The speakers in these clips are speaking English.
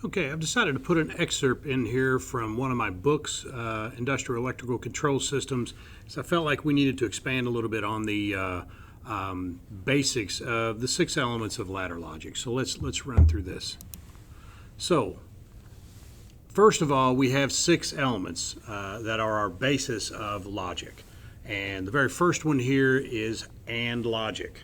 Okay, I've decided to put an excerpt in here from one of my books, Industrial Electrical Control Systems. So I felt like we needed to expand a little bit on the basics of the 6 elements of ladder logic. So let's run through this. So first of all, we have 6 elements that are our basis of logic. And the very first one here is AND logic.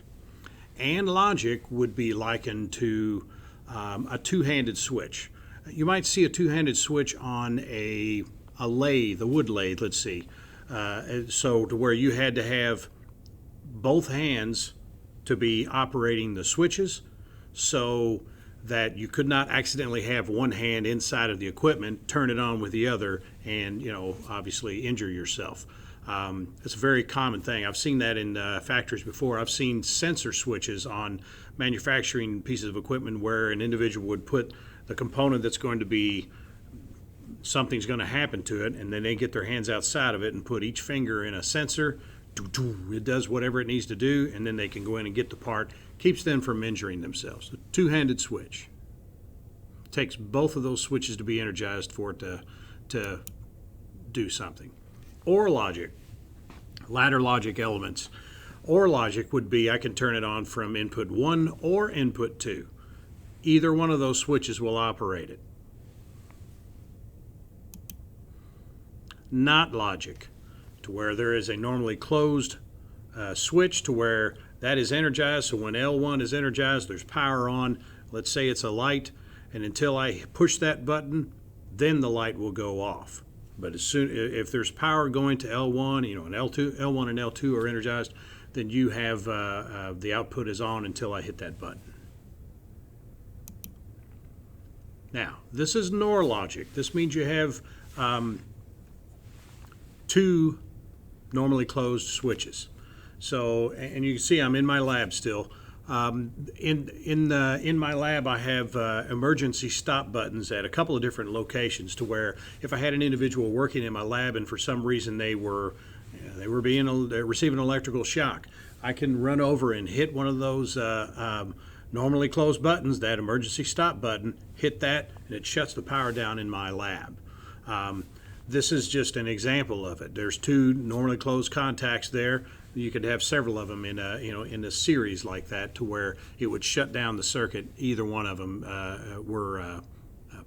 AND logic would be likened to a two-handed switch. You might see a two-handed switch on a lathe, a wood lathe, let's see. So to where you had to have both hands to be operating the switches so that you could not accidentally have one hand inside of the equipment, turn it on with the other, and obviously injure yourself. It's a very common thing. I've seen that in factories before. I've seen sensor switches on manufacturing pieces of equipment where an individual would put the component that's going to be, something's going to happen to it, and then they get their hands outside of it and put each finger in a sensor. It does whatever it needs to do, and then they can go in and get the part. Keeps them from injuring themselves. A two-handed switch. It takes both of those switches to be energized for it to do something. OR logic, ladder logic elements. OR logic would be I can turn it on from input 1 or input 2. Either one of those switches will operate it. NOT logic, to where there is a normally closed switch to where that is energized. So when L1 is energized, there's power on. Let's say it's a light, and until I push that button, then the light will go off. But as soon if there's power going to L1, and L1 and L2 are energized, then you have the output is on until I hit that button. Now, this is NOR logic. This means you have 2 normally closed switches. So, and you can see I'm in my lab still. In my lab, I have emergency stop buttons at a couple of different locations, to where if I had an individual working in my lab and for some reason they were receiving electrical shock, I can run over and hit one of those normally closed buttons, that emergency stop button, hit that, and it shuts the power down in my lab. This is just an example of it. There's 2 normally closed contacts there. You could have several of them in a series like that, to where it would shut down the circuit. Either one of them were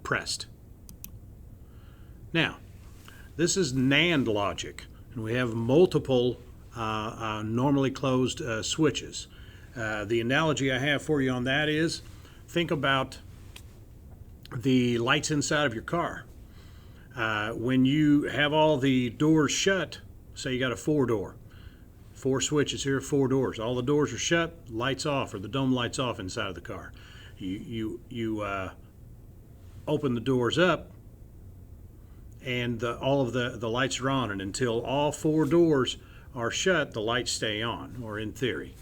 pressed. Now, this is NAND logic, and we have multiple normally closed switches. The analogy I have for you on that is, think about the lights inside of your car. When you have all the doors shut, say you got a 4-door. 4 switches here, 4 doors. All the doors are shut, lights off, or the dome lights off inside of the car. You open the doors up, and all of the lights are on, and until all 4 doors are shut, the lights stay on, or in theory.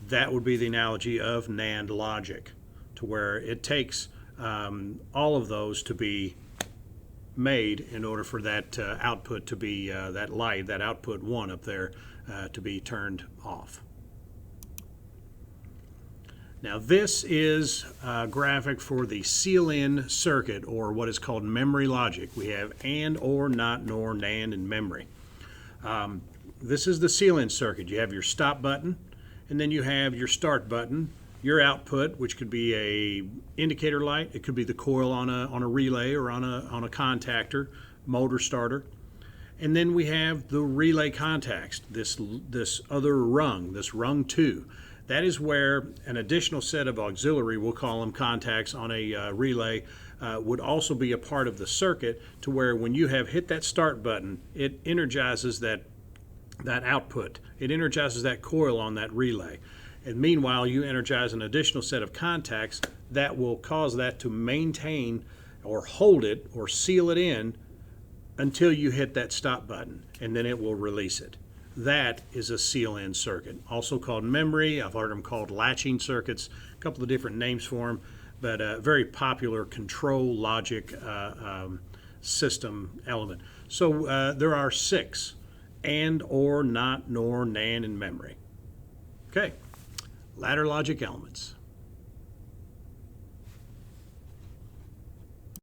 That would be the analogy of NAND logic, to where it takes all of those to be made in order for that output to be, that light, that output 1 up there, to be turned off. Now this is a graphic for the seal-in circuit, or what is called memory logic. We have AND, OR, NOT, NOR, NAND, and memory. This is the seal-in circuit. You have your stop button, and then you have your start button, your output, which could be a indicator light. It could be the coil on a relay or on a contactor, motor starter. And then we have the relay contacts, this other rung, this rung 2. That is where an additional set of auxiliary, we'll call them contacts on a relay, would also be a part of the circuit, to where when you have hit that start button, it energizes that output. It energizes that coil on that relay. And meanwhile, you energize an additional set of contacts that will cause that to maintain or hold it or seal it in until you hit that stop button, and then it will release it. That is a seal-in circuit, also called memory. I've heard them called latching circuits, a couple of different names for them, but a very popular control logic system element. So there are 6: AND, OR, NOT, NOR, NAND, and memory. Okay, ladder logic elements.